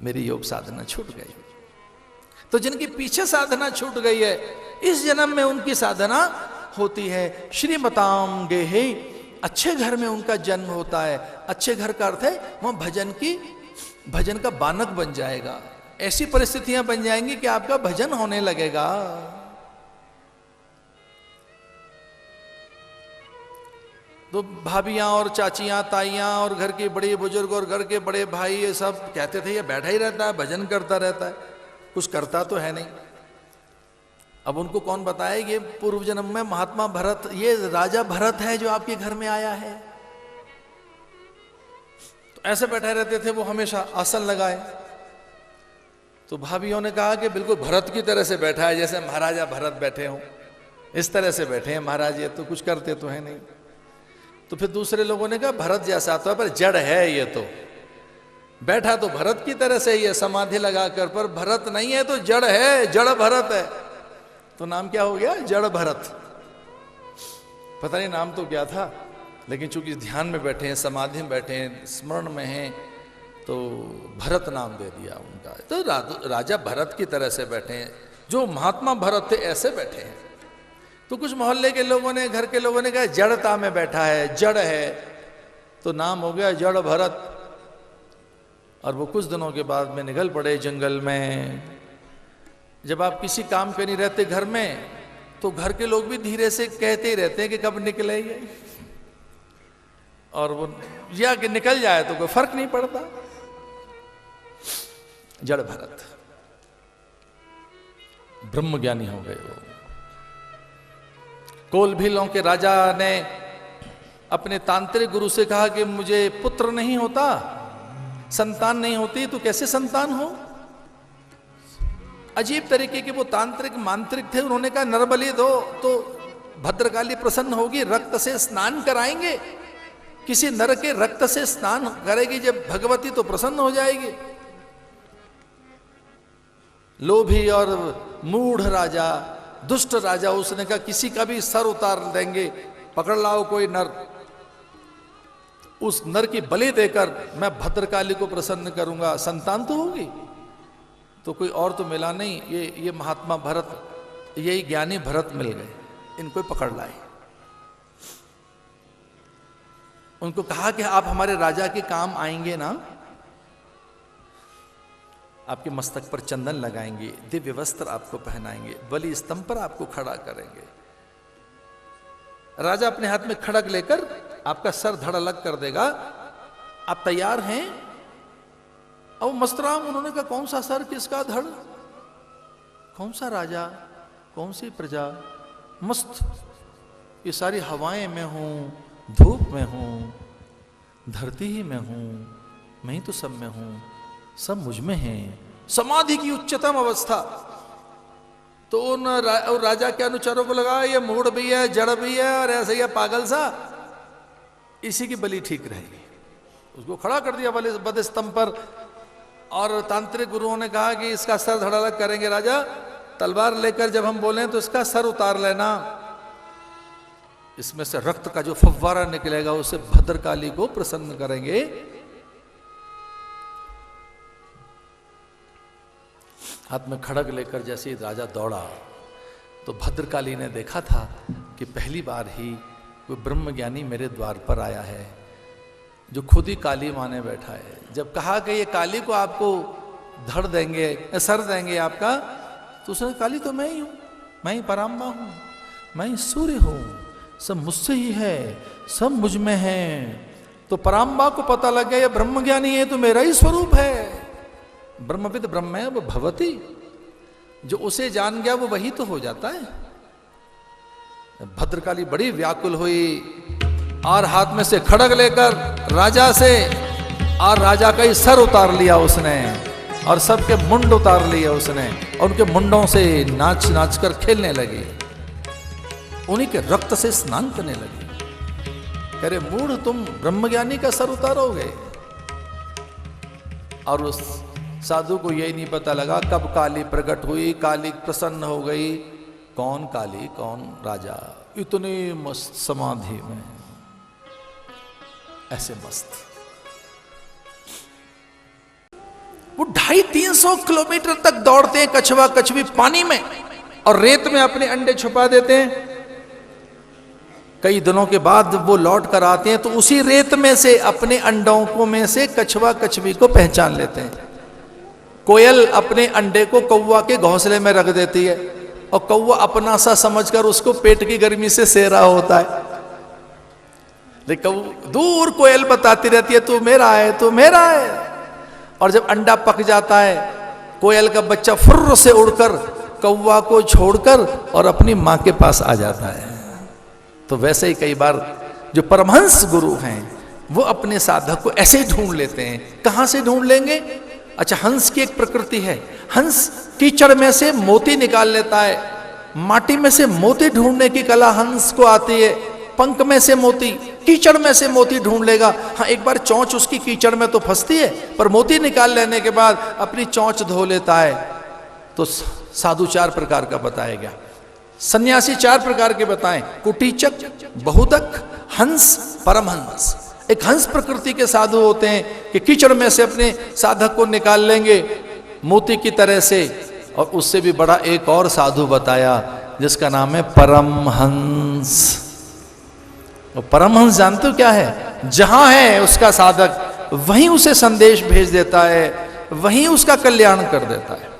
मेरी योग साधना छूट गई। तो जिनकी पीछे साधना छूट गई है, इस जन्म में उनकी साधना होती है। श्रीमताम गेहे, अच्छे घर में उनका जन्म होता है। अच्छे घर का अर्थ है वह भजन का बानक बन जाएगा। ऐसी परिस्थितियां बन जाएंगी कि आपका भजन होने लगेगा। तो भाभियां और चाचियां, ताइयां और घर के बड़े बुजुर्ग और घर के बड़े भाई ये सब कहते थे ये बैठा ही रहता है, भजन करता रहता है, कुछ करता तो है नहीं। अब उनको कौन बताए ये पूर्व जन्म में महात्मा भरत, ये राजा भरत है जो आपके घर में आया है। तो ऐसे बैठे रहते थे वो, हमेशा आसन लगाए। तो भाभियों ने कहा कि बिल्कुल भरत की तरह से बैठा है, जैसे महाराजा भरत बैठे हों, इस तरह से बैठे हैं महाराज, ये तो कुछ करते तो है नहीं। तो फिर दूसरे लोगों ने कहा भरत जैसा तो है पर जड़ है, ये तो बैठा तो भरत की तरह से ही है समाधि लगाकर, पर भरत नहीं है तो जड़ है, जड़ भरत है। तो नाम क्या हो गया? जड़ भरत। पता नहीं नाम तो क्या था, लेकिन चूंकि ध्यान में बैठे हैं, समाधि में बैठे हैं, स्मरण में हैं, तो भरत नाम दे दिया उनका। तो राजा भरत की तरह से बैठे हैं, जो महात्मा भरत थे ऐसे बैठे हैं। तो कुछ मोहल्ले के लोगों ने, घर के लोगों ने कहा जड़ता में बैठा है, जड़ है, तो नाम हो गया जड़ भरत। और वो कुछ दिनों के बाद में निकल पड़े जंगल में। जब आप किसी काम पे नहीं रहते घर में, तो घर के लोग भी धीरे से कहते ही रहते हैं कि कब निकले ये, और वो या कि निकल जाए तो कोई फर्क नहीं पड़ता। जड़ भरत ब्रह्म ज्ञानी हो गए वो। कोलभीलों के राजा ने अपने तांत्रिक गुरु से कहा कि मुझे पुत्र नहीं होता, संतान नहीं होती, तो कैसे संतान हो? अजीब तरीके के वो तांत्रिक मांत्रिक थे। उन्होंने कहा नरबली दो तो भद्रकाली प्रसन्न होगी, रक्त से स्नान कराएंगे, किसी नर के रक्त से स्नान करेगी जब भगवती तो प्रसन्न हो जाएगी। लोभी और मूढ़ राजा, दुष्ट राजा, उसने कहा किसी का भी सर उतार देंगे, पकड़ लाओ कोई नर, उस नर की बलि देकर मैं भद्रकाली को प्रसन्न करूंगा, संतान तो होगी। तो कोई और तो मिला नहीं, ये महात्मा भरत, यही ज्ञानी भरत मिल गए, इनको पकड़ लाए। उनको कहा कि आप हमारे राजा के काम आएंगे ना, आपके मस्तक पर चंदन लगाएंगे, दिव्य वस्त्र आपको पहनाएंगे, बलि स्तंभ पर आपको खड़ा करेंगे। राजा अपने हाथ में खड़ग लेकर आपका सर धड़ अलग कर देगा, आप तैयार हैं? अब मस्तराम, उन्होंने कहा कौन सा सर, किसका धड़, कौन सा राजा, कौन सी प्रजा, मस्त, ये सारी हवाएं में हूं, धूप में हूं, धरती ही में हूं, मैं ही तो सब में हूं, सब मुझ में है, समाधि की उच्चतम अवस्था। तो उन राजा के अनुचरों को लगा ये मूढ़ भी है, जड़ भी है, और ऐसे ही पागल सा, इसी की बलि ठीक रहेगी। उसको खड़ा कर दिया बलि स्तंभ पर, और तांत्रिक गुरुओं ने कहा कि इसका सर धड़ अलग करेंगे। राजा तलवार लेकर जब हम बोलें तो इसका सर उतार लेना, इसमें से रक्त का जो फव्वारा निकलेगा उसे भद्रकाली को प्रसन्न करेंगे। हाथ में खड़ग लेकर जैसे ही राजा दौड़ा, तो भद्रकाली ने देखा था कि पहली बार ही कोई ब्रह्मज्ञानी मेरे द्वार पर आया है, जो खुद ही काली माने बैठा है। जब कहा कि ये काली को आपको धड़ देंगे, सर देंगे आपका, तो उसने काली तो मैं ही हूं, मैं ही पराम्बा हूं, मैं ही सूर्य हूं, सब मुझसे ही है, सब मुझ में है। तो पराम्बा को पता लग गया ये ब्रह्मज्ञानी है तो मेरा ही स्वरूप है। ब्रह्मविद ब्रह्म है वो भवती, जो उसे जान गया वो वही तो हो जाता है। भद्रकाली बड़ी व्याकुल हुई और हाथ में से खड़ग लेकर राजा से, और राजा का ही सर उतार लिया उसने, और सबके मुंड उतार लिए उसने, और उनके मुंडों से नाच नाच कर खेलने लगी, उन्हीं के रक्त से स्नान करने लगी। कह रहे मूढ़, तुम ब्रह्मज्ञानी का सर उतारोगे? और उस साधु को यही नहीं पता लगा कब काली प्रकट हुई, काली प्रसन्न हो गई। कौन काली, कौन राजा, इतने मस्त समाधि में, ऐसे मस्त। वो 250-300 किलोमीटर तक दौड़ते हैं कछवा कछवी पानी में, और रेत में अपने अंडे छुपा देते हैं। कई दिनों के बाद वो लौट कर आते हैं तो उसी रेत में से अपने अंडों को में से कछवा कछवी को पहचान लेते हैं। कोयल अपने अंडे को कौवा के घोंसले में रख देती है, और कौवा अपना सा समझकर उसको पेट की गर्मी से सेह रहा होता है, लेकिन दूर कोयल बताती रहती है तू मेरा है, तू मेरा है। और जब अंडा पक जाता है, कोयल का बच्चा फुर्र से उड़कर कौवा को छोड़कर और अपनी मां के पास आ जाता है। तो वैसे ही कई बार जो परमहंस गुरु हैं वो अपने साधक को ऐसे ही ढूंढ लेते हैं। कहां से ढूंढ लेंगे? अच्छा, हंस की एक प्रकृति है, हंस कीचड़ में से मोती निकाल लेता है। माटी में से मोती ढूंढने की कला हंस को आती है, पंख में से मोती, कीचड़ में से मोती ढूंढ लेगा। हाँ, एक बार चोंच उसकी कीचड़ में तो फंसती है, पर मोती निकाल लेने के बाद अपनी चोंच धो लेता है। तो साधु 4 प्रकार का बताया गया, सन्यासी 4 प्रकार के बताएं, कुटीचक, बहुदक, हंस, परमहंस। एक हंस प्रकृति के साधु होते हैं कि कीचड़ में से अपने साधक को निकाल लेंगे मोती की तरह से। और उससे भी बड़ा एक और साधु बताया जिसका नाम है परमहंस। और परमहंस जानते हो क्या है? जहां है उसका साधक वहीं उसे संदेश भेज देता है, वहीं उसका कल्याण कर देता है।